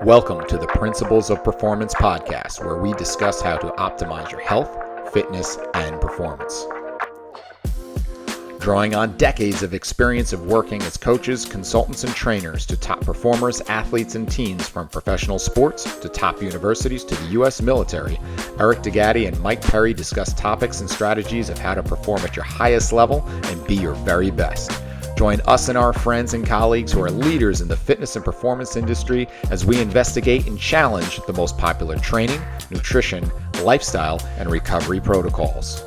Welcome to the Principles of Performance podcast, where we discuss how to optimize your health, fitness, and performance. Drawing on decades of experience of working as coaches, consultants, and trainers to top performers, athletes, and teens from professional sports to top universities to the U.S. military, Eric DeGatti and Mike Perry discuss topics and strategies of how to perform at your highest level and be your very best. Join us and our friends and colleagues who are leaders in the fitness and performance industry as we investigate and challenge the most popular training, nutrition, lifestyle, and recovery protocols.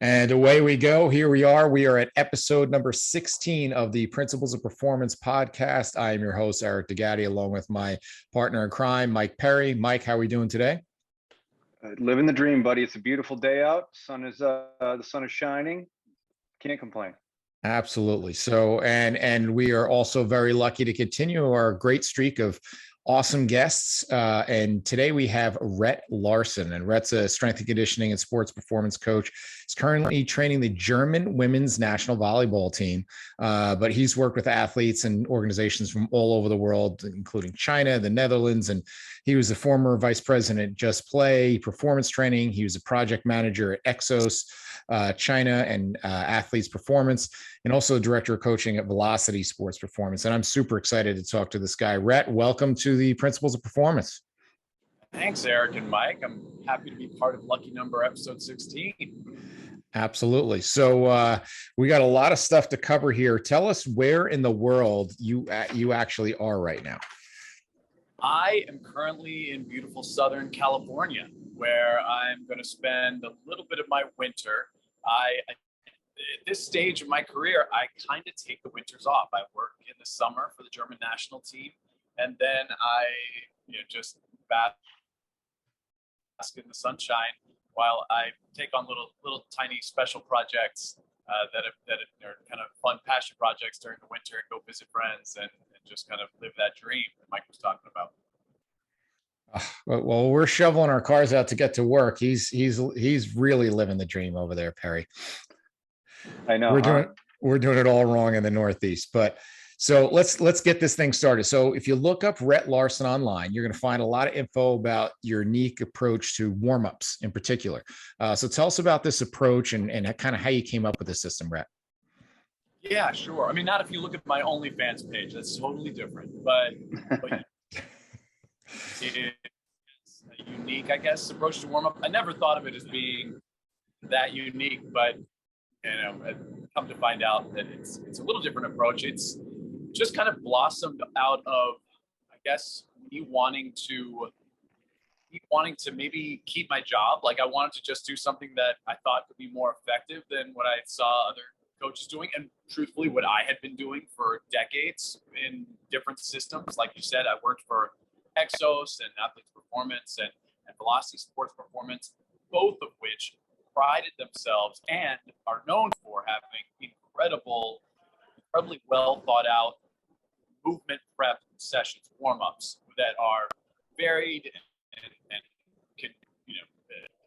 And away we go. Here we are. We are at episode number 16 of the Principles of Performance podcast. I am your host, Eric DeGatti, along with my partner in crime, Mike Perry. Mike, how are we doing today? Living the dream, buddy. It's a beautiful day out. The sun is shining. Can't complain. Absolutely. So, and we are also very lucky to continue our great streak of awesome guests. And today we have Rett Larson, and Rett's a strength and conditioning and sports performance coach. He's currently training the German women's national volleyball team, but he's worked with athletes and organizations from all over the world, including China, the Netherlands, and he was the former vice president at JuzPlay Performance Training. He was a project manager at EXOS China and athletes performance, and also director of coaching at Velocity Sports Performance. And I'm super excited to talk to this guy. Rett, welcome to the Principles of Performance. Thanks, Eric and Mike. I'm happy to be part of Lucky Number episode 16. Absolutely. So we got a lot of stuff to cover here. Tell us where in the world you actually are right now. I am currently in beautiful Southern California, where I'm going to spend a little bit of my winter. At this stage of my career, I kind of take the winters off. I work in the summer for the German national team, and then I just bask in the sunshine while I take on little tiny special projects that are kind of fun passion projects during the winter, and go visit friends and just kind of live that dream that Mike was talking about. Well, we're shoveling our cars out to get to work. He's really living the dream over there, Perry. I know. We're doing it all wrong in the Northeast. But so let's get this thing started. So if you look up Rett Larson online, you're going to find a lot of info about your unique approach to warm-ups in particular. So tell us about this approach and kind of how you came up with the system, Rett. Yeah, sure. I mean, not if you look at my OnlyFans page. That's totally different. But it's a unique, I guess, approach to warm-up. I never thought of it as being that unique, but I've come to find out that it's a little different approach. It's just kind of blossomed out of, I guess, me wanting to maybe keep my job. Like, I wanted to just do something that I thought could be more effective than what I saw other coaches doing, and truthfully what I had been doing for decades in different systems. Like you said, I worked for EXOS and Athletes Performance and Velocity Sports Performance, both of which prided themselves and are known for having incredibly well thought out movement prep sessions, warm-ups that are varied and can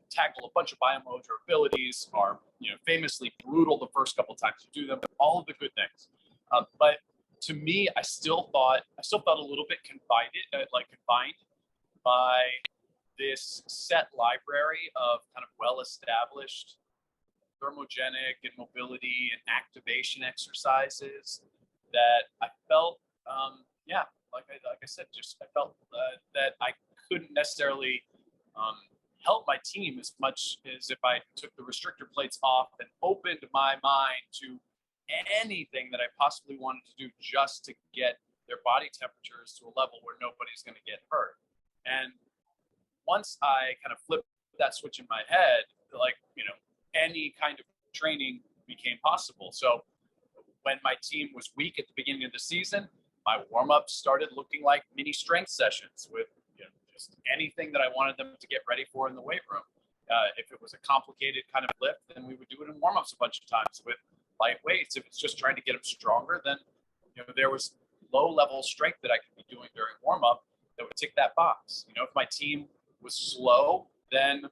tackle a bunch of biomotor abilities, are famously brutal the first couple of times you do them, all of the good things. But to me, I still felt a little bit confined by this set library of kind of well-established thermogenic and mobility and activation exercises that I felt, like I said, I felt that I couldn't necessarily help my team as much as if I took the restrictor plates off and opened my mind to anything that I possibly wanted to do just to get their body temperatures to a level where nobody's going to get hurt. And once I kind of flipped that switch in my head, any kind of training became possible. So when my team was weak at the beginning of the season, my warm-ups started looking like mini strength sessions with just anything that I wanted them to get ready for in the weight room. If it was a complicated kind of lift, then we would do it in warm-ups a bunch of times with light weights. If it's just trying to get them stronger, then there was low level strength that I could be doing during warm up that would tick that box. If my team was slow, then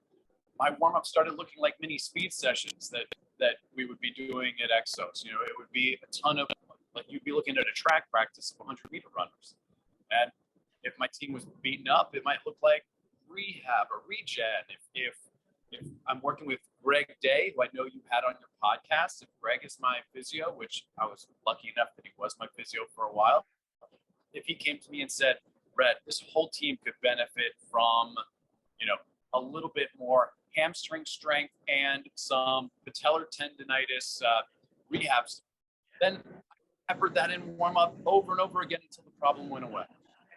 my warm up started looking like mini speed sessions that we would be doing at EXOS. It would be a ton of, like, you'd be looking at a track practice of 100-meter runners. And if my team was beaten up, it might look like rehab or regen. If I'm working with Greg Day, who I know you had on your podcast, if Greg is my physio, which I was lucky enough that he was my physio for a while, if he came to me and said, Rett, this whole team could benefit from, a little bit more hamstring strength and some patellar tendonitis rehabs, then I peppered that in warm up over and over again until the problem went away.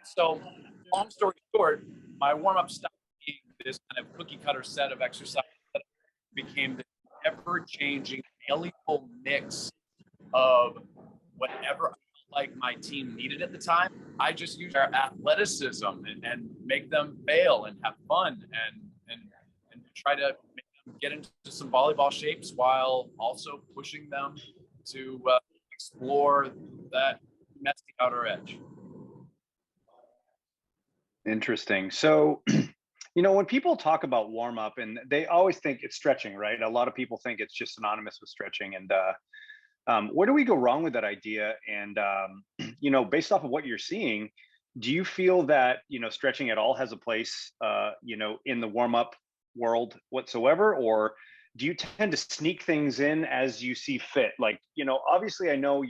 So, long story short, my warm up stopped being this kind of cookie cutter set of exercises that became the ever changing, malleable mix of whatever like my team needed at the time. I just use their athleticism and make them fail and have fun and try to make them get into some volleyball shapes while also pushing them to explore that messy outer edge. Interesting. So, when people talk about warm up, and they always think it's stretching, right? A lot of people think it's just synonymous with stretching. And where do we go wrong with that idea? And, based off of what you're seeing, do you feel that, stretching at all has a place, in the warm up world whatsoever? Or do you tend to sneak things in as you see fit? Like, obviously I know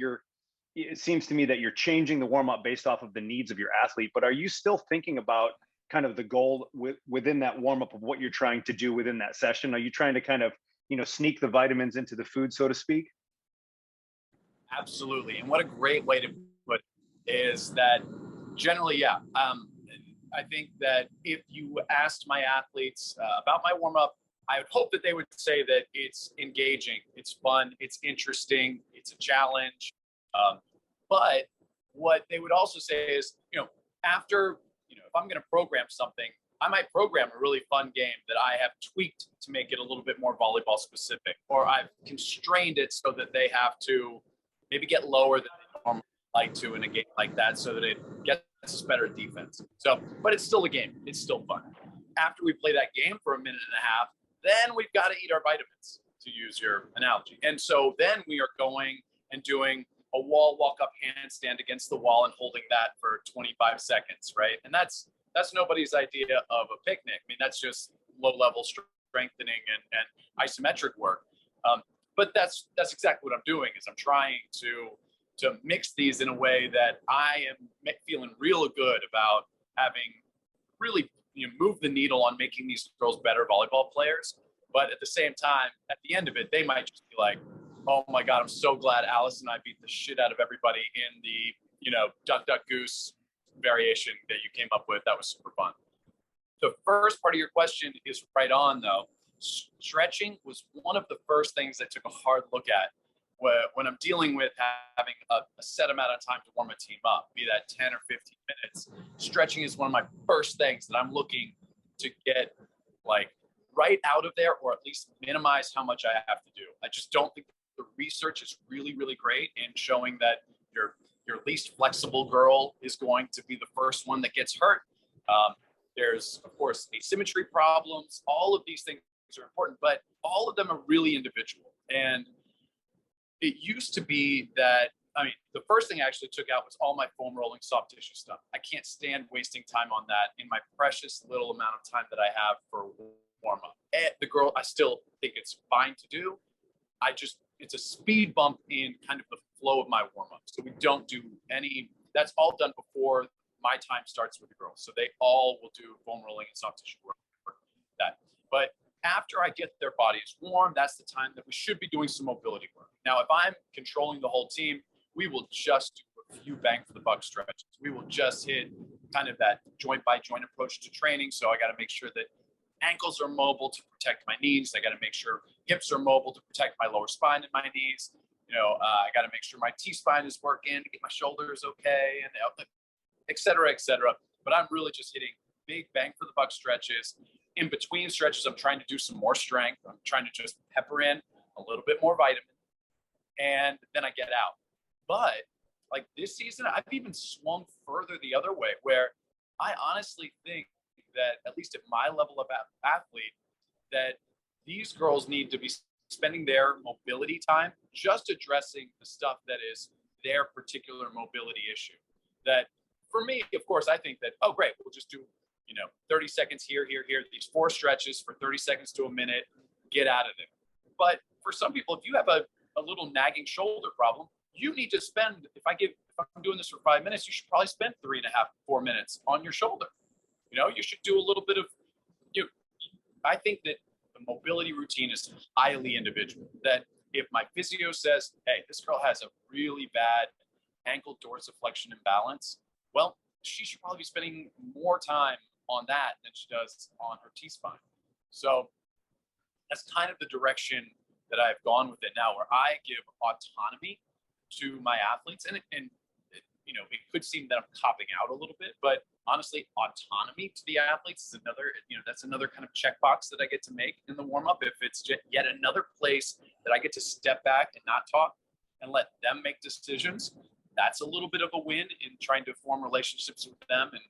it seems to me that you're changing the warm up based off of the needs of your athlete, but are you still thinking about kind of the goal within that warm up of what you're trying to do within that session? Are you trying to kind of, sneak the vitamins into the food, so to speak? Absolutely. And what a great way to put it is that generally, yeah. I think that if you asked my athletes about my warm up, I would hope that they would say that it's engaging, it's fun, it's interesting, it's a challenge. But what they would also say is, after, if I'm going to program something, I might program a really fun game that I have tweaked to make it a little bit more volleyball specific, or I've constrained it so that they have to maybe get lower than they normally like to in a game like that so that it gets us better defense. So, but it's still a game. It's still fun. After we play that game for a minute and a half, then we've got to eat our vitamins, to use your analogy. And so then we are going and doing a wall walk-up handstand against the wall and holding that for 25 seconds, right? And that's nobody's idea of a picnic. I mean, that's just low-level strengthening and isometric work. But that's exactly what I'm doing, is I'm trying to mix these in a way that I am feeling real good about having really move the needle on making these girls better volleyball players. But at the same time, at the end of it, they might just be like, oh my God, I'm so glad Alice and I beat the shit out of everybody in the, duck, duck, goose variation that you came up with. That was super fun. The first part of your question is right on, though. Stretching was one of the first things I took a hard look at when I'm dealing with having a set amount of time to warm a team up, be that 10 or 15 minutes. Stretching is one of my first things that I'm looking to get right out of there, or at least minimize how much I have to do. I just don't think the research is really, really great in showing that your least flexible girl is going to be the first one that gets hurt. There's, of course, asymmetry problems. All of these things are important, but all of them are really individual. And it used to be that, the first thing I actually took out was all my foam rolling soft tissue stuff. I can't stand wasting time on that in my precious little amount of time that I have for warm up. The girl, I still think it's fine to do. It's a speed bump in kind of the flow of my warm up. So we don't do that's all done before my time starts with the girls. So they all will do foam rolling and soft tissue work. But after I get their bodies warm, that's the time that we should be doing some mobility work. Now, if I'm controlling the whole team, we will just do a few bang for the buck stretches. We will just hit kind of that joint by joint approach to training. So I got to make sure that ankles are mobile to protect my knees. I got to make sure hips are mobile to protect my lower spine and my knees. I got to make sure my T-spine is working to get my shoulders okay, and et cetera, et cetera. But I'm really just hitting big bang for the buck stretches. In between stretches, I'm trying to do some more strength. I'm trying to just pepper in a little bit more vitamin. and then I get out. But like this season, I've even swung further the other way, where I honestly think that at least at my level of athlete, that these girls need to be spending their mobility time just addressing the stuff that is their particular mobility issue. That for me, of course, I think that, oh, great, we'll just do, 30 seconds here, these 4 stretches for 30 seconds to a minute, get out of there. But for some people, if you have a little nagging shoulder problem, you need to spend, if I'm doing this for 5 minutes, you should probably spend 3.5, 4 minutes on your shoulder. You should do a little bit of, I think that the mobility routine is highly individual. That if my physio says, hey, this girl has a really bad ankle dorsiflexion imbalance, well, she should probably be spending more time on that than she does on her T-spine. So that's kind of the direction that I've gone with it now, where I give autonomy to my athletes. And it could seem that I'm copping out a little bit, but honestly, autonomy to the athletes is another, that's another kind of checkbox that I get to make in the warm-up. If it's just yet another place that I get to step back and not talk and let them make decisions, that's a little bit of a win in trying to form relationships with them and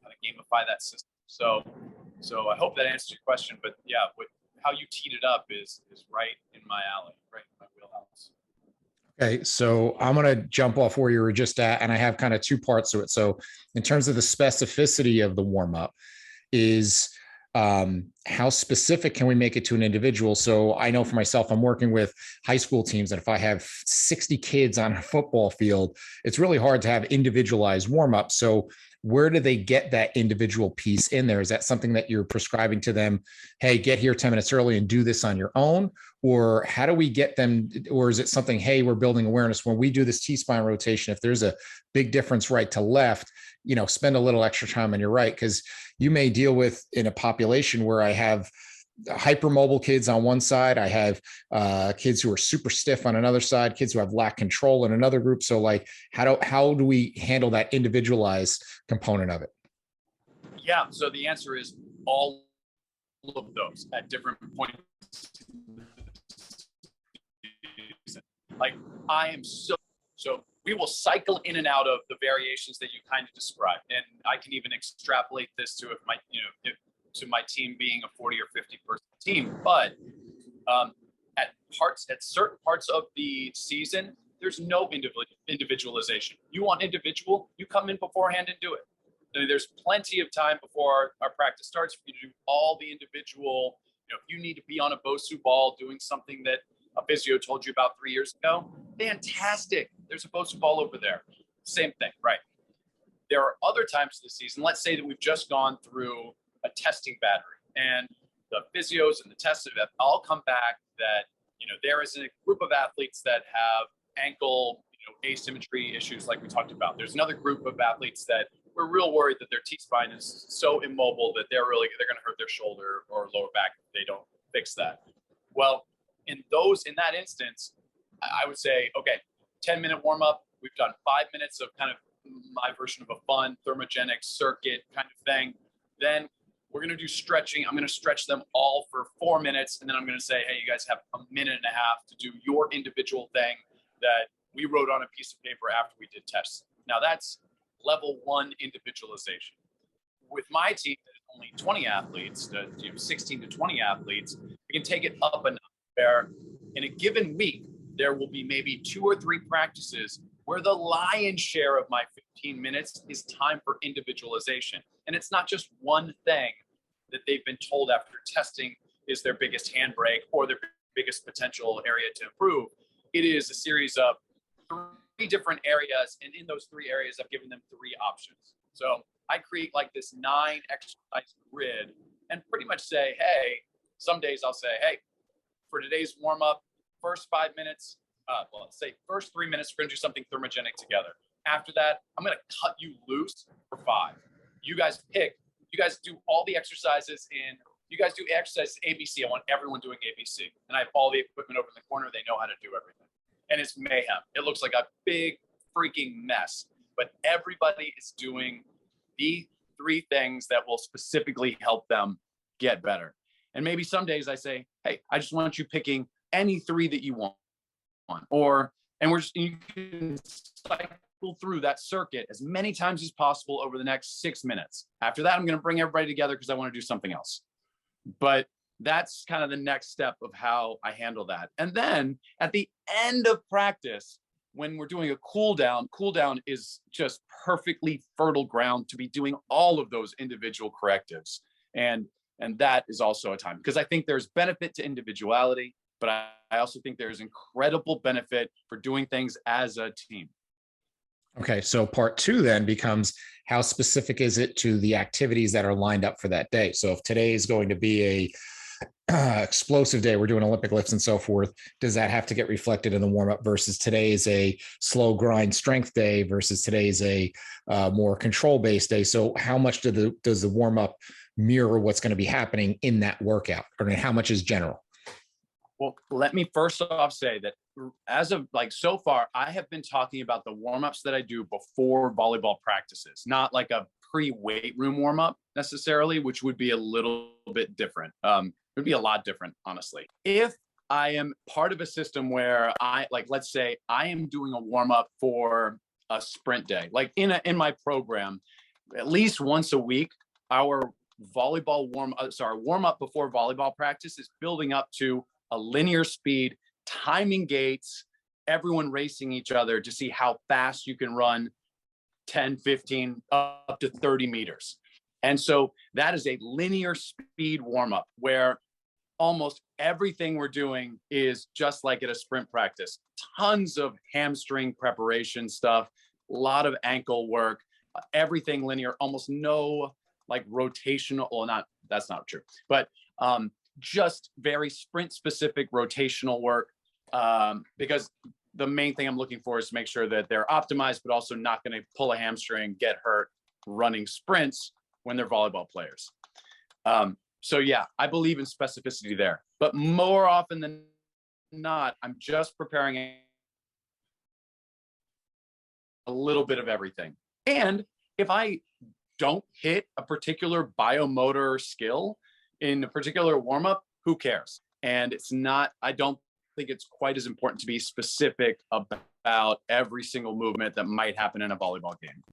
kind of gamify that system. So I hope that answers your question, but yeah, how you teed it up is right in my alley, right in my wheelhouse. Okay, so I'm going to jump off where you were just at, and I have kind of 2 parts to it. So in terms of the specificity of the warm-up is how specific can we make it to an individual? So I know for myself, I'm working with high school teams, and if I have 60 kids on a football field, it's really hard to have individualized warm-up. So where do they get that individual piece in there? Is that something that you're prescribing to them? Hey, get here 10 minutes early and do this on your own? Or how do we get them? Or is it something, hey, we're building awareness when we do this T-spine rotation, if there's a big difference right to left, spend a little extra time on your right, because you may deal with in a population where I have hypermobile kids on one side, I have kids who are super stiff on another side, kids who have lack control in another group. So like, how do we handle that individualized component of it? Yeah, so the answer is all of those at different points. Like I am so we will cycle in and out of the variations that you kind of described, and I can even extrapolate this to to my team being a 40 or 50 person team. But at certain parts of the season, there's no individualization. You want individual, you come in beforehand and do it. I mean, there's plenty of time before our practice starts for you to do all the individual. If you need to be on a BOSU ball doing something that a physio told you about 3 years ago, fantastic. There's a BOSU ball over there. Same thing, right? There are other times of the season, let's say that we've just gone through a testing battery and the physios and the testers have all come back that, there is a group of athletes that have ankle, asymmetry issues like we talked about. There's another group of athletes that we're real worried that their T-spine is so immobile that they're going to hurt their shoulder or lower back if they don't fix that. Well, in that instance, I would say, okay, 10-minute warm up. We've done 5 minutes of kind of my version of a fun thermogenic circuit kind of thing. Then we're going to do stretching. I'm going to stretch them all for 4 minutes. And then I'm going to say, hey, you guys have a minute and a half to do your individual thing that we wrote on a piece of paper after we did tests. Now that's level 1 individualization. With my team, there's only 20 athletes, 16 to 20 athletes, we can take it up a notch where in a given week, there will be maybe 2 or 3 practices where the lion's share of my 15 minutes is time for individualization. And it's not just one thing that they've been told after testing is their biggest handbrake or their biggest potential area to improve. It is a series of 3 different areas. And in those 3 areas, I've given them 3 options. So I create like this 9 exercise grid and pretty much say, hey, some days I'll say, hey, for today's warm up, first 5 minutes, let's say first 3 minutes, we're gonna do something thermogenic together. After that, I'm gonna cut you loose for 5. You guys pick, you guys do all the exercises you guys do exercises ABC. I want everyone doing ABC. And I have all the equipment over in the corner. They know how to do everything. And it's mayhem. It looks like a big freaking mess, but everybody is doing the 3 things that will specifically help them get better. And maybe some days I say, hey, I just want you picking any 3 that you want. You can cycle through that circuit as many times as possible over the next 6 minutes. After that, I'm going to bring everybody together because I want to do something else. But that's kind of the next step of how I handle that. And then at the end of practice, when we're doing a cool down is just perfectly fertile ground to be doing all of those individual correctives. And that is also a time, because I think there's benefit to individuality, but I also think there's incredible benefit for doing things as a team. Okay, so part two then becomes, how specific is it to the activities that are lined up for that day? So if today is going to be a explosive day, we're doing Olympic lifts and so forth, does that have to get reflected in the warm-up versus today is a slow grind strength day versus today's a more control-based day? So how much does the warm-up mirror what's going to be happening in that workout? I mean, how much is general? Well, let me first off say that as of so far, I have been talking about the warm-ups that I do before volleyball practices, not like a pre-weight room warm-up necessarily, which would be a little bit different. It would be a lot different, honestly. If I am part of a system where let's say I am doing a warm-up for a sprint day, like in my program, at least once a week, our warm-up before volleyball practice is building up to a linear speed, timing gates, everyone racing each other to see how fast you can run 10, 15, up to 30 meters. And so that is a linear speed warm-up where almost everything we're doing is just like at a sprint practice. Tons of hamstring preparation stuff, a lot of ankle work, everything linear, almost no rotational, that's not true, but just very sprint specific rotational work, because the main thing I'm looking for is to make sure that they're optimized, but also not going to pull a hamstring, get hurt running sprints when they're volleyball players. So yeah, I believe in specificity there, but more often than not, I'm just preparing a little bit of everything. And if I don't hit a particular biomotor skill in a particular warm-up, who cares? And I don't think it's quite as important to be specific about every single movement that might happen in a volleyball game.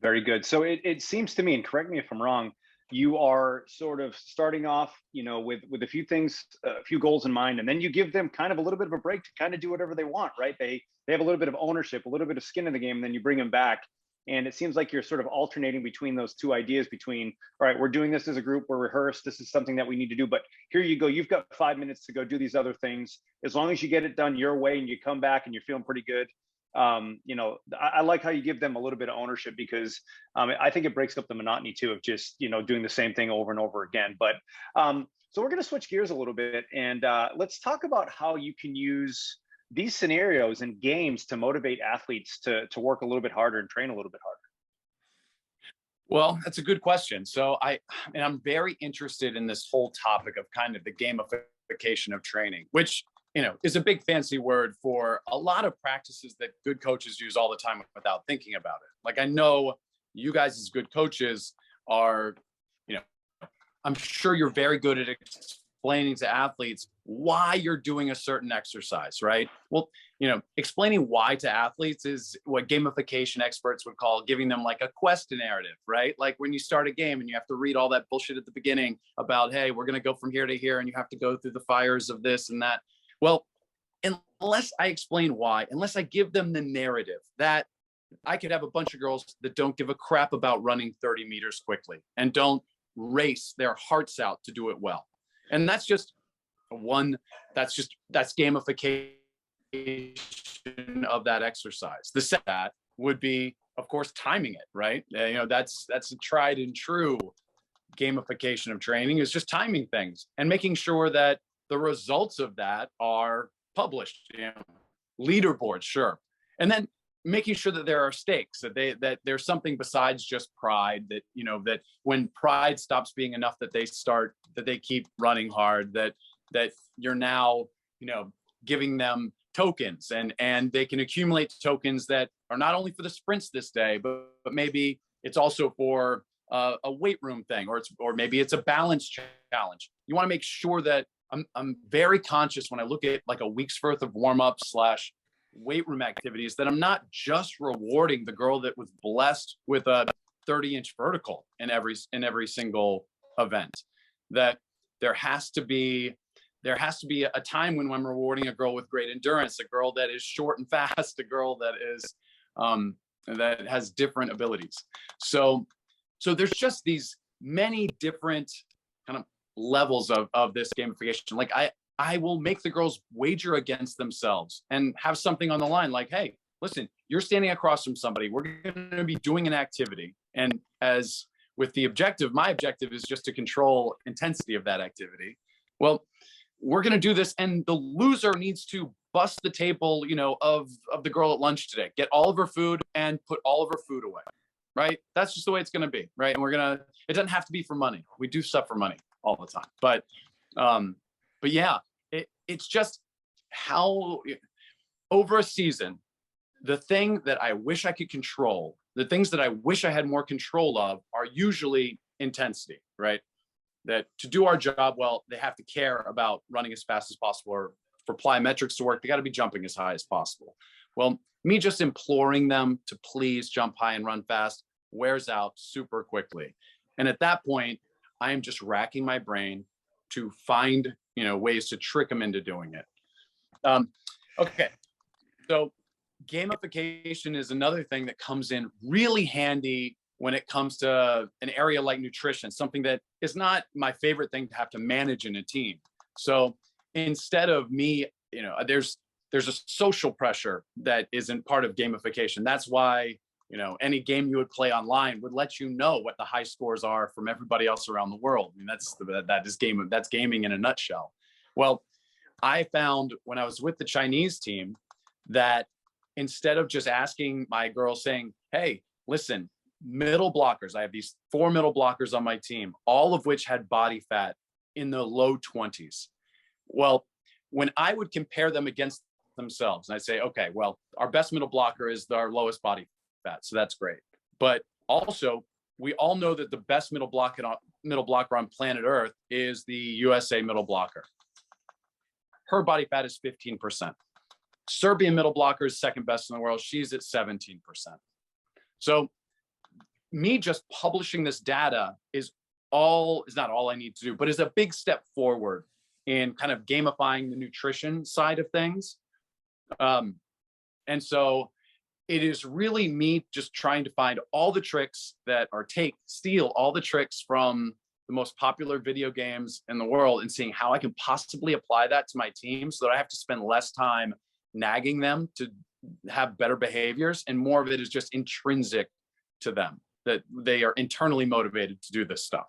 Very good. So it seems to me, and correct me if I'm wrong, you are sort of starting off, with a few things, a few goals in mind, and then you give them kind of a little bit of a break to kind of do whatever they want, right? They have a little bit of ownership, a little bit of skin in the game, and then you bring them back. And it seems like you're sort of alternating between those two ideas between, all right, we're doing this as a group, we're rehearsed, this is something that we need to do, but here you go, you've got 5 minutes to go do these other things. As long as you get it done your way and you come back and you're feeling pretty good, I like how you give them a little bit of ownership, because I think it breaks up the monotony too of just, doing the same thing over and over again. But so we're going to switch gears a little bit, and let's talk about how you can use these scenarios and games to motivate athletes to work a little bit harder and train a little bit harder. Well, that's a good question. So I'm very interested in this whole topic of kind of the gamification of training, which, is a big fancy word for a lot of practices that good coaches use all the time without thinking about it. I know you guys as good coaches are, I'm sure you're very good at explaining to athletes why you're doing a certain exercise, right? Well, explaining why to athletes is what gamification experts would call giving them a quest narrative, right? Like when you start a game and you have to read all that bullshit at the beginning about, hey, we're going to go from here to here and you have to go through the fires of this and that. Well, unless I explain why, unless I give them the narrative that I could have a bunch of girls that don't give a crap about running 30 meters quickly and don't race their hearts out to do it well. And that's gamification of that exercise. The second that would be, of course, timing it, right? That's a tried and true gamification of training, is just timing things and making sure that the results of that are published, leaderboards, sure. And then making sure that there are stakes, that there's something besides just pride, that, that when pride stops being enough, that they keep running hard, that you're now, giving them tokens and they can accumulate tokens that are not only for the sprints this day, but maybe it's also for a weight room thing, or maybe it's a balance challenge. You want to make sure that I'm very conscious when I look at like a week's worth of warm-up / weight room activities that I'm not just rewarding the girl that was blessed with a 30-inch vertical in every single event. That there has to be a time when I'm rewarding a girl with great endurance, a girl that is short and fast, a girl that is that has different abilities. So there's just these many different kind of levels of this gamification. Like I will make the girls wager against themselves and have something on the line, like, hey, listen, you're standing across from somebody, we're going to be doing an activity, and as with the objective, my objective is just to control intensity of that activity. Well, we're going to do this, and the loser needs to bust the table, you know, of the girl at lunch today, get all of her food and put all of her food away, right? That's just the way it's going to be, right? And it doesn't have to be for money. We do stuff for money all the time, but yeah, it's just how over a season, the thing that I wish I could control, the things that I wish I had more control of are usually intensity, right? That to do our job well, they have to care about running as fast as possible, or for plyometrics to work, they got to be jumping as high as possible. Well, me just imploring them to please jump high and run fast wears out super quickly. And at that point, I am just racking my brain to find, you know, ways to trick them into doing it. Okay, so gamification is another thing that comes in really handy when it comes to an area like nutrition, something that is not my favorite thing to have to manage in a team. So instead of me, you know, there's a social pressure that isn't part of gamification. That's why, you know, any game you would play online would let you know what the high scores are from everybody else around the world. I mean, that's gaming in a nutshell. Well, I found when I was with the Chinese team that instead of just asking my girls saying, hey, listen, middle blockers, I have these 4 middle blockers on my team, all of which had body fat in the low 20s. Well, when I would compare them against themselves, and I'd say, okay, well, our best middle blocker is our lowest body fat, so that's great. But also, we all know that the best middle blocker on planet Earth is the USA middle blocker. Her body fat is 15%. Serbian middle blocker is second best in the world. She's at 17%. So me just publishing this data is not all I need to do, but is a big step forward in kind of gamifying the nutrition side of things. And so it is really me just trying to find all the tricks that steal all the tricks from the most popular video games in the world and seeing how I can possibly apply that to my team so that I have to spend less time nagging them to have better behaviors, and more of it is just intrinsic to them, that they are internally motivated to do this stuff.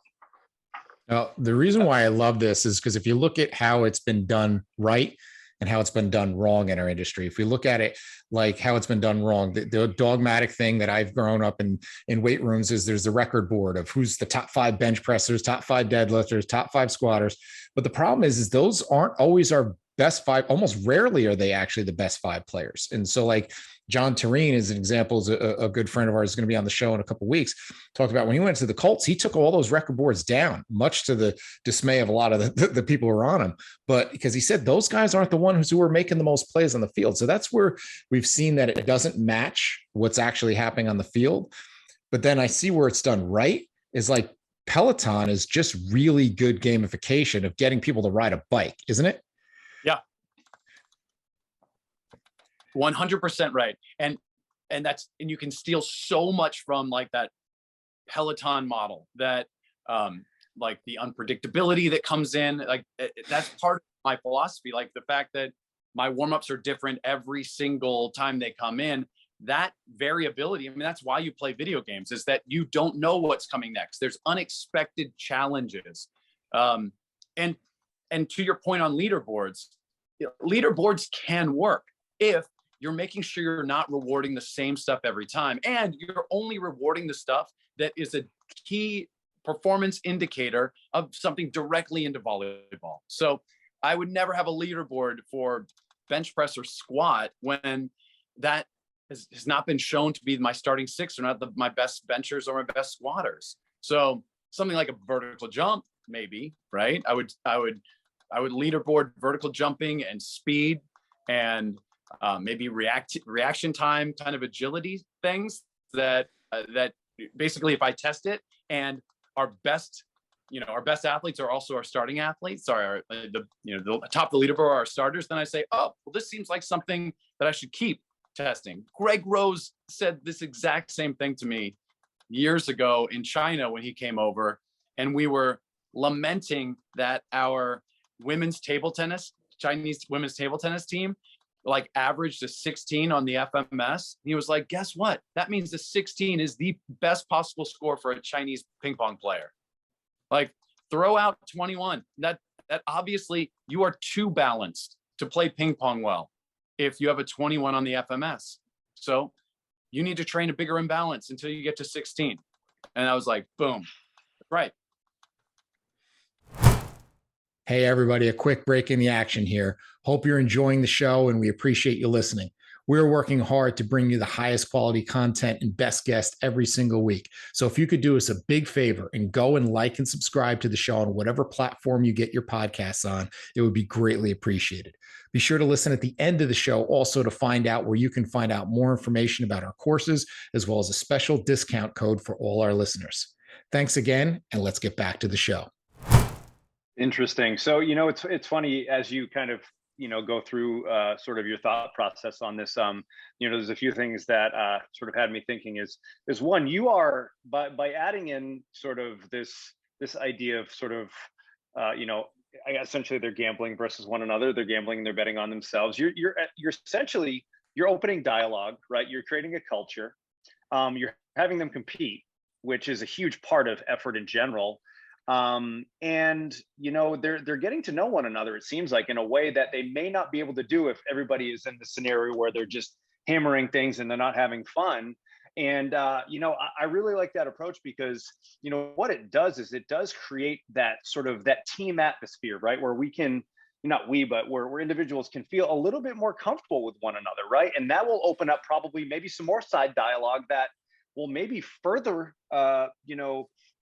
Now, the reason why I love this is because if you look at how it's been done right and how it's been done wrong in our industry, if we look at it like how it's been done wrong, the dogmatic thing that I've grown up in weight rooms is there's the record board of who's the top 5 bench pressers, top 5 deadlifters, top 5 squatters. But the problem is those aren't always our best 5. Almost rarely are they actually the best 5 players. And so like John Tureen, as an example, is a good friend of ours, is going to be on the show in a couple of weeks, talked about when he went to the Colts, he took all those record boards down, much to the dismay of a lot of the people who were on him. But because he said those guys aren't the ones who are making the most plays on the field. So that's where we've seen that it doesn't match what's actually happening on the field. But then I see where it's done right is like Peloton is just really good gamification of getting people to ride a bike, isn't it? Yeah. 100% right. And you can steal so much from like that Peloton model, that like the unpredictability that comes in, like that's part of my philosophy. Like the fact that my warm-ups are different every single time they come in, that variability. I mean, that's why you play video games, is that you don't know what's coming next. There's unexpected challenges. And to your point on leaderboards can work if you're making sure you're not rewarding the same stuff every time, and you're only rewarding the stuff that is a key performance indicator of something directly into volleyball. So I would never have a leaderboard for bench press or squat when that has not been shown to be my starting 6 or not my best benchers or my best squatters. So something like a vertical jump, maybe, right? I would leaderboard vertical jumping and speed and maybe reaction time kind of agility things that basically if I test it and our best athletes are also our starting athletes, the top of the leaderboard are our starters, then I say, oh, well, this seems like something that I should keep testing. Greg Rose said this exact same thing to me years ago in China when he came over, and we were lamenting that our Chinese women's table tennis team like averaged a 16 on the FMS. He was like, guess what? That means the 16 is the best possible score for a Chinese ping pong player. Like, throw out 21. That obviously you are too balanced to play ping pong well if you have a 21 on the FMS. So you need to train a bigger imbalance until you get to 16. And I was like, boom, right. Hey, everybody, a quick break in the action here. Hope you're enjoying the show and we appreciate you listening. We're working hard to bring you the highest quality content and best guests every single week. So if you could do us a big favor and go and like and subscribe to the show on whatever platform you get your podcasts on, it would be greatly appreciated. Be sure to listen at the end of the show also to find out where you can find out more information about our courses, as well as a special discount code for all our listeners. Thanks again, and let's get back to the show. Interesting. So, it's funny as you kind of, go through sort of your thought process on this. There's a few things that sort of had me thinking is one, you are by adding in sort of this idea of sort of, essentially they're gambling versus one another. They're gambling and they're betting on themselves. You're essentially, you're opening dialogue, right? You're creating a culture. You're having them compete, which is a huge part of effort in general. And they're getting to know one another, it seems like, in a way that they may not be able to do if everybody is in the scenario where they're just hammering things and they're not having fun. And I really like that approach because what it does is it does create that sort of that team atmosphere, right, where we can, not we, but where individuals can feel a little bit more comfortable with one another, right? And that will open up probably maybe some more side dialogue that will maybe further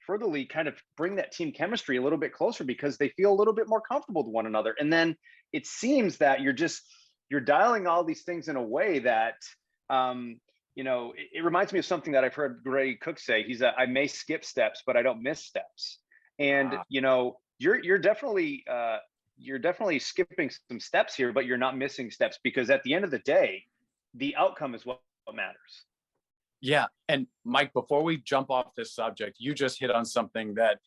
furtherly kind of bring that team chemistry a little bit closer because they feel a little bit more comfortable with one another. And then it seems that you're dialing all these things in a way that, it reminds me of something that I've heard Gray Cook say. I may skip steps, but I don't miss steps. And, you're definitely skipping some steps here, but you're not missing steps because at the end of the day, the outcome is what matters. Yeah. And Mike, before we jump off this subject, you just hit on something that,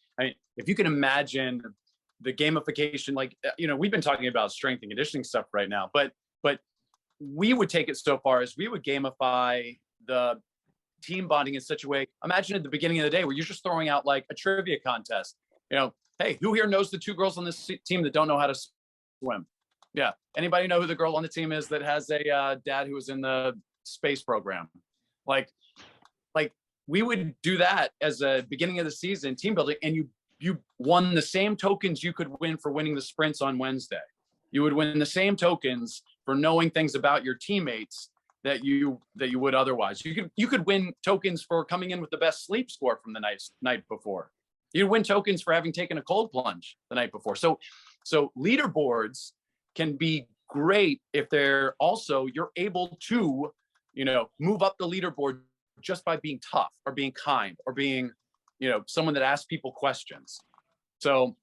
if you can imagine the gamification, we've been talking about strength and conditioning stuff right now, but we would take it so far as we would gamify the team bonding in such a way. Imagine at the beginning of the day where you're just throwing out like a trivia contest, hey, who here knows the two girls on this team that don't know how to swim? Yeah. Anybody know who the girl on the team is that has a dad who was in the space program? Like we would do that as a beginning of the season team building, and you won the same tokens you could win for winning the sprints on Wednesday. You would win the same tokens for knowing things about your teammates that you would otherwise. You could win tokens for coming in with the best sleep score from the night before. You'd win tokens for having taken a cold plunge the night before. So leaderboards can be great if you're able to move up the leaderboard just by being tough or being kind or being, someone that asks people questions. So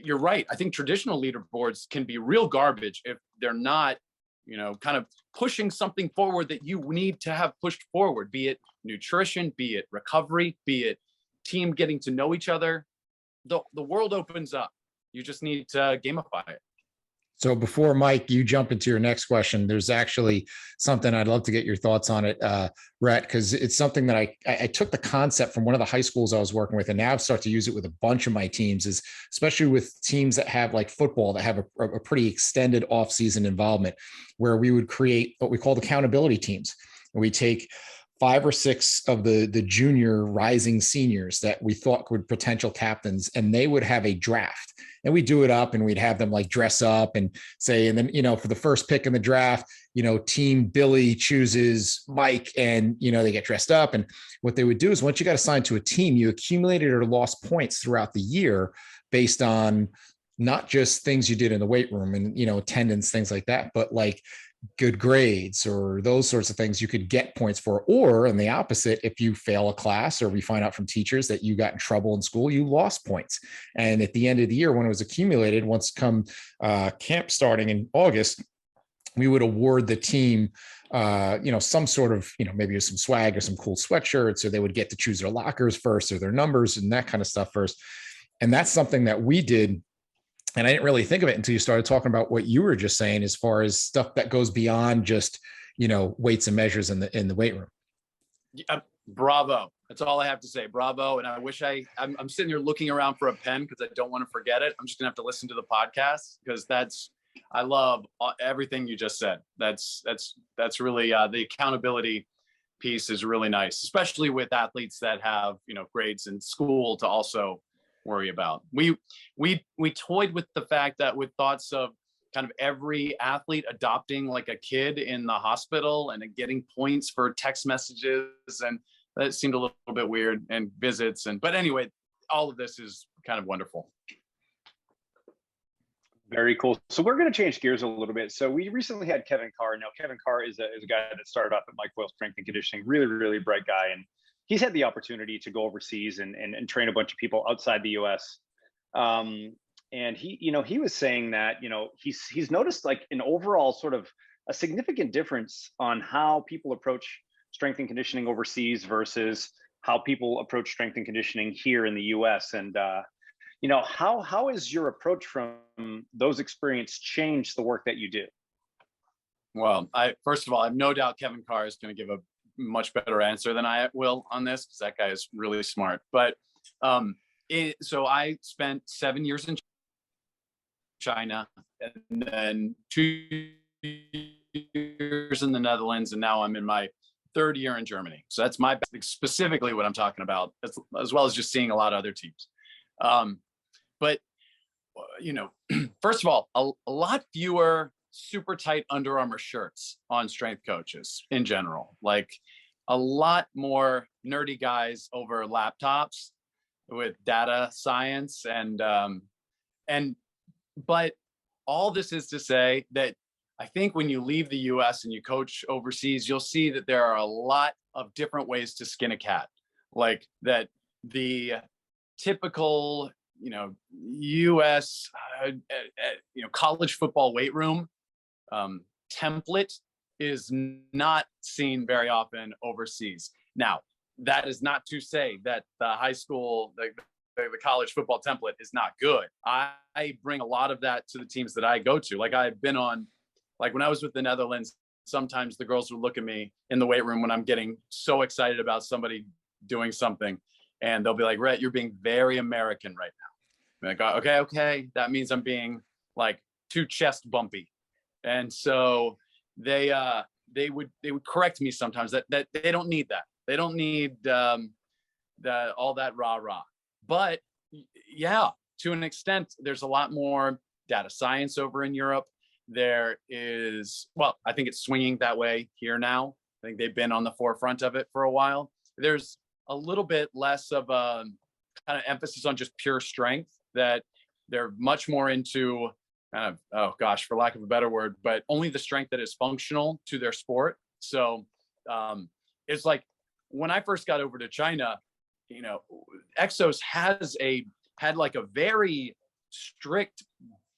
you're right. I think traditional leaderboards can be real garbage if they're not, kind of pushing something forward that you need to have pushed forward, be it nutrition, be it recovery, be it team getting to know each other. The world opens up. You just need to gamify it. So before, Mike, you jump into your next question, there's actually something I'd love to get your thoughts on it, Rett, because it's something that I took the concept from one of the high schools I was working with, and now I've started to use it with a bunch of my teams, is especially with teams that have like football that have a pretty extended off-season involvement, where we would create what we call accountability teams. And we take 5 or 6 of the junior rising seniors that we thought were potential captains, and they would have a draft. And we'd do it up and we'd have them like dress up and say, and then, for the first pick in the draft, team Billy chooses Mike, and, they get dressed up. And what they would do is once you got assigned to a team, you accumulated or lost points throughout the year based on not just things you did in the weight room and, attendance, things like that, but like good grades or those sorts of things you could get points for. Or in the opposite, if you fail a class or we find out from teachers that you got in trouble in school, you lost points. And at the end of the year, when it was accumulated, once come camp starting in August, we would award the team some sort of, maybe some swag or some cool sweatshirts, or they would get to choose their lockers first or their numbers and that kind of stuff first. And that's something that we did. And I didn't really think of it until you started talking about what you were just saying, as far as stuff that goes beyond just, weights and measures in the weight room. Yeah, bravo. That's all I have to say. Bravo. And I wish I'm sitting here looking around for a pen because I don't want to forget it. I'm just gonna have to listen to the podcast because I love everything you just said. That's really the accountability piece is really nice, especially with athletes that have, grades in school to also worry about. We toyed with the fact that with thoughts of kind of every athlete adopting like a kid in the hospital and getting points for text messages, and that seemed a little bit weird, and visits, but anyway, all of this is kind of wonderful. Very cool. So we're going to change gears a little bit. So we recently had Kevin Carr. Now, Kevin Carr is a guy that started off at Mike Boyle Strength and Conditioning, really, really bright guy. And he's had the opportunity to go overseas and train a bunch of people outside the US. And he was saying that, he's noticed like an overall sort of a significant difference on how people approach strength and conditioning overseas versus how people approach strength and conditioning here in the US. And, how has your approach from those experiences changed the work that you do? Well, first of all, I have no doubt Kevin Carr is going to give a much better answer than I will on this, because that guy is really smart. But so I spent 7 years in China, and then 2 years in the Netherlands, and now I'm in my third year in Germany. So that's specifically what I'm talking about, as well as just seeing a lot of other teams. But, first of all, a lot fewer super tight Under Armour shirts on strength coaches in general, like a lot more nerdy guys over laptops with data science but all this is to say that I think when you leave the US and you coach overseas, you'll see that there are a lot of different ways to skin a cat. Like that the typical, US, college football weight room template is not seen very often overseas. Now, that is not to say that the high school, the college football template is not good. I bring a lot of that to the teams that I go to. Like I've been on, like when I was with the Netherlands, sometimes the girls would look at me in the weight room when I'm getting so excited about somebody doing something, and they'll be like, Rett, you're being very American right now. And I go, okay. That means I'm being like too chest bumpy. And so they would correct me sometimes that they don't need that. They don't need all that rah. But yeah, to an extent, there's a lot more data science over in Europe. There is, well, I think it's swinging that way here now. I think they've been on the forefront of it for a while. There's a little bit less of a kind of emphasis on just pure strength, that they're much more into kind of, oh gosh, for lack of a better word, but only the strength that is functional to their sport. So it's like when I first got over to China, EXOS had like a very strict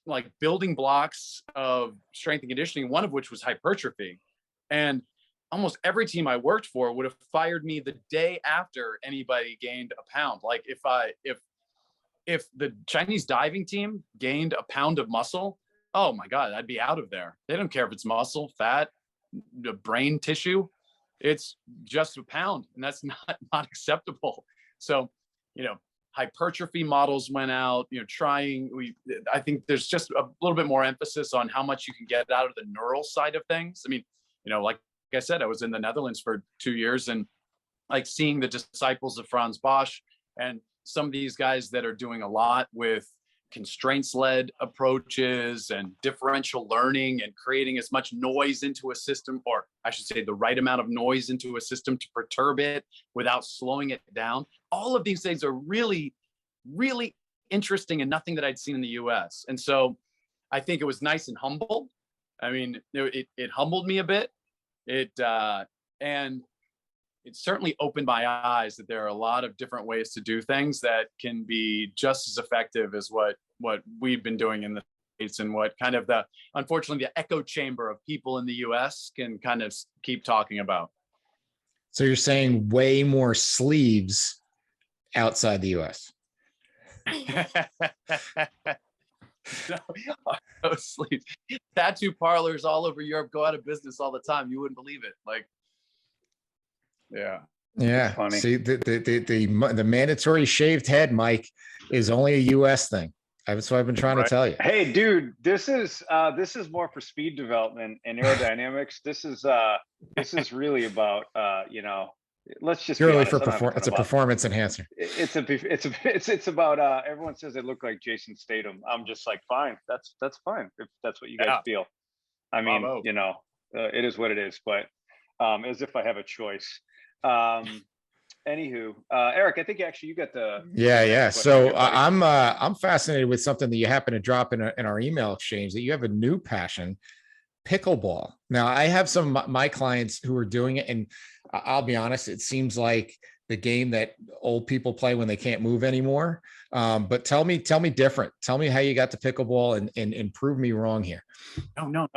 like building blocks of strength and conditioning, one of which was hypertrophy. And almost every team I worked for would have fired me the day after anybody gained a pound. Like if the Chinese diving team gained a pound of muscle, oh my God, I'd be out of there. They don't care if it's muscle, fat, the brain tissue. It's just a pound, and that's not acceptable. So, hypertrophy models went out, I think there's just a little bit more emphasis on how much you can get out of the neural side of things. I mean, like I said, I was in the Netherlands for 2 years, and like seeing the disciples of Franz Bosch and some of these guys that are doing a lot with constraints-led approaches and differential learning and creating as much noise into a system, or I should say the right amount of noise into a system to perturb it without slowing it down. All of these things are really, really interesting and nothing that I'd seen in the US. And so I think it was nice and humble. I mean, it humbled me a bit. And it certainly opened my eyes that there are a lot of different ways to do things that can be just as effective as what we've been doing in the States, and what kind of unfortunately, the echo chamber of people in the US can kind of keep talking about. So you're saying way more sleeves outside the US? No sleeves. Tattoo parlors all over Europe go out of business all the time. You wouldn't believe it. Like, yeah. Funny. See, the mandatory shaved head, Mike, is only a US thing. That's what I've been trying to tell you. Hey, dude, this is more for speed development and aerodynamics. This is really about let's just purely be honest, for performance. It's a performance enhancer. It's about everyone says they look like Jason Statham. I'm just like, fine, that's fine if that's what you guys feel. I mean, Bravo. it is what it is, but as if I have a choice. Anywho, Eric, I think actually you got the yeah. So I'm fascinated with something that you happen to drop in our email exchange, that you have a new passion, pickleball. Now, I have some of my clients who are doing it, and I'll be honest, it seems like the game that old people play when they can't move anymore. But tell me different. Tell me how you got to pickleball, and prove me wrong here. No.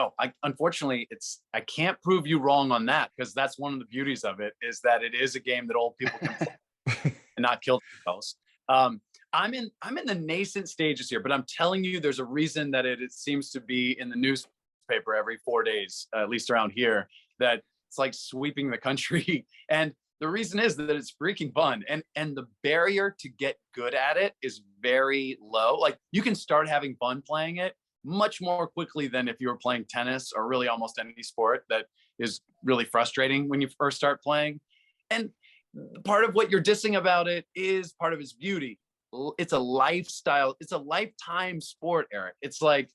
Unfortunately, I can't prove you wrong on that, because that's one of the beauties of it, is that it is a game that old people can play and not kill themselves. I'm in the nascent stages here, but I'm telling you, there's a reason that it seems to be in the newspaper every 4 days, at least around here, that it's like sweeping the country. And the reason is that it's freaking fun, and the barrier to get good at it is very low. Like, you can start having fun playing it much more quickly than if you were playing tennis, or really almost any sport that is really frustrating when you first start playing. And part of what you're dissing about it is part of its beauty. It's a lifestyle. It's a lifetime sport, Eric. It's like,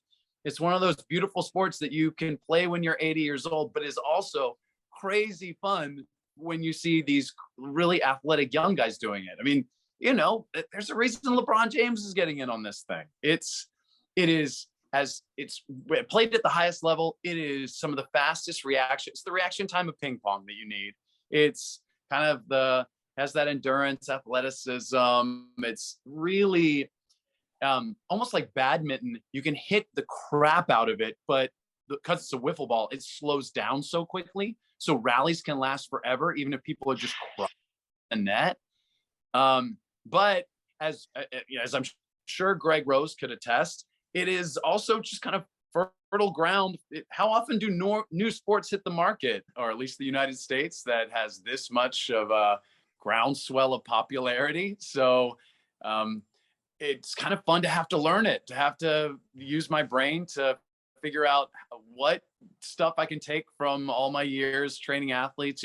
it's one of those beautiful sports that you can play when you're 80 years old, but is also crazy fun when you see these really athletic young guys doing it. I mean, there's a reason LeBron James is getting in on this thing. It's played at the highest level. It is some of the fastest reactions. It's the reaction time of ping pong that you need. It's kind of has that endurance, athleticism. It's really almost like badminton. You can hit the crap out of it, but because it's a wiffle ball, it slows down so quickly. So rallies can last forever, even if people are just crushing the net. But as I'm sure Greg Rose could attest, it is also just kind of fertile ground. How often do new sports hit the market, or at least the United States, that has this much of a groundswell of popularity? So it's kind of fun to have to learn it, to have to use my brain to figure out what stuff I can take from all my years training athletes,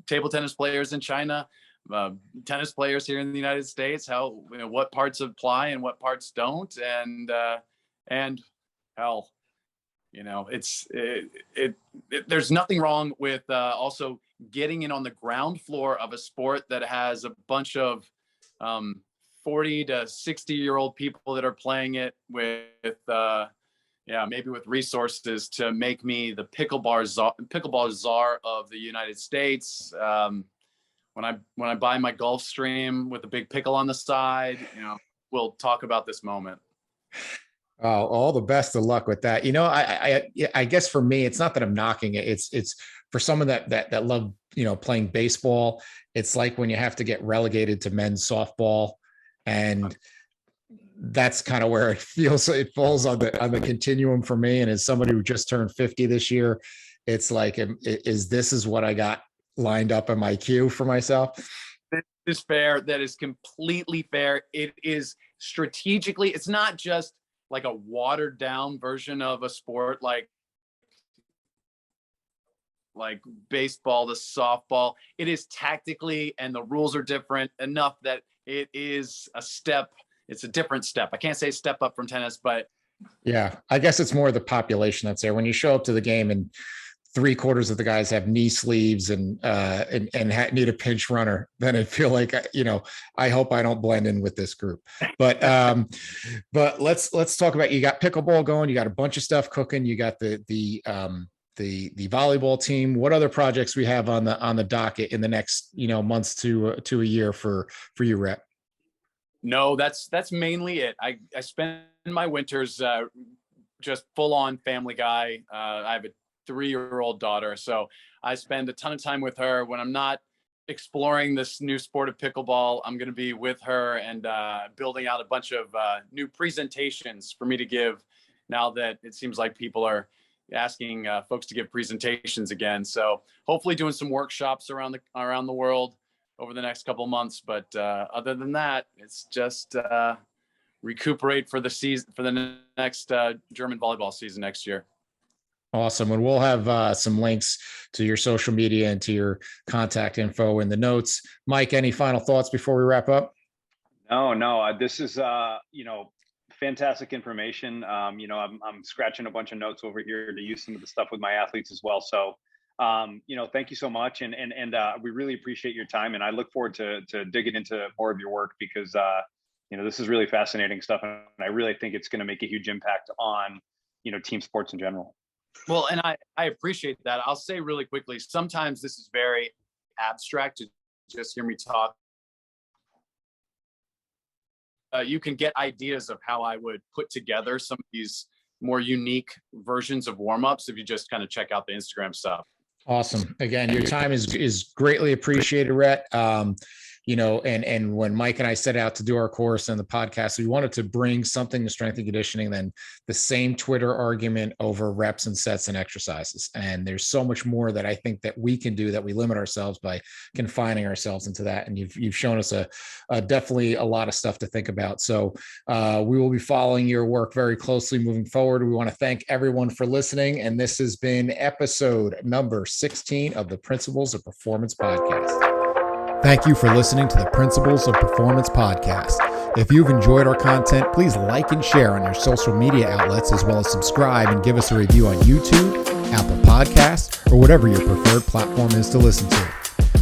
table tennis players in China, tennis players here in the United States, how, what parts apply and what parts don't. And hell, there's nothing wrong with also getting in on the ground floor of a sport that has a bunch of 40 to 60-year-old people that are playing it with maybe with resources to make me the pickleball czar of the United States. When I buy my Gulfstream with a big pickle on the side, we'll talk about this moment. Oh, all the best of luck with that. I guess for me, it's not that I'm knocking it. It's for someone that love, playing baseball. It's like when you have to get relegated to men's softball, and that's kind of where it falls on the continuum for me. And as somebody who just turned 50 this year, it's like, this is what I got lined up in my queue for myself. That is fair. That is completely fair. It is strategically, it's not just like a watered down version of a sport like baseball, the softball. It is tactically, and the rules are different enough that it is a step. It's a different step. I can't say step up from tennis, but yeah, I guess it's more the population that's there. When you show up to the game and 3/4 of the guys have knee sleeves and need a pinch runner, then I feel like, I hope I don't blend in with this group. But let's talk about, you got pickleball going, you got a bunch of stuff cooking, you got the volleyball team. What other projects we have on the docket in the next, months to a year for you, Rett? No, that's mainly it. I spend my winters just full on family guy. I have a 3-year-old daughter, so I spend a ton of time with her. When I'm not exploring this new sport of pickleball, I'm going to be with her and building out a bunch of new presentations for me to give, now that it seems like people are asking folks to give presentations again. So hopefully doing some workshops around the world over the next couple of months. But other than that, it's just recuperate for the season, for the next German volleyball season next year. Awesome. And we'll have some links to your social media and to your contact info in the notes. Mike, any final thoughts before we wrap up? No, this is, fantastic information. I'm scratching a bunch of notes over here to use some of the stuff with my athletes as well. So, thank you so much. And we really appreciate your time. And I look forward to digging into more of your work, because, this is really fascinating stuff. And I really think it's going to make a huge impact on, team sports in general. Well, and I appreciate that. I'll say really quickly, sometimes this is very abstract to just hear me talk. You can get ideas of how I would put together some of these more unique versions of warm-ups if you just kind of check out the Instagram stuff. Awesome. Again, your time is greatly appreciated, Rett. And when Mike and I set out to do our course and the podcast, we wanted to bring something to strength and conditioning than the same Twitter argument over reps and sets and exercises. And there's so much more that I think that we can do, that we limit ourselves by confining ourselves into that. And you've shown us definitely a lot of stuff to think about. So we will be following your work very closely moving forward. We want to thank everyone for listening. And this has been episode number 16 of the Principles of Performance podcast. Thank you for listening to the Principles of Performance podcast. If you've enjoyed our content, please like and share on your social media outlets, as well as subscribe and give us a review on YouTube, Apple Podcasts, or whatever your preferred platform is to listen to.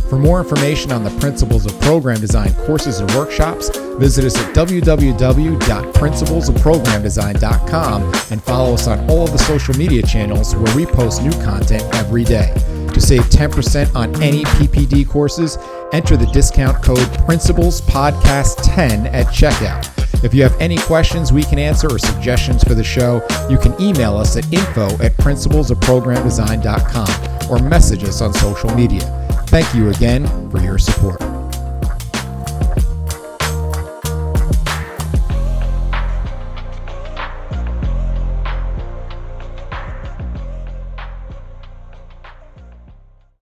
For more information on the Principles of Program Design courses and workshops, visit us at www.principlesofprogramdesign.com and follow us on all of the social media channels where we post new content every day. To save 10% on any PPD courses, enter the discount code PRINCIPLESPODCAST10 at checkout. If you have any questions we can answer or suggestions for the show, you can email us at info@principlesofprogramdesign.com or message us on social media. Thank you again for your support.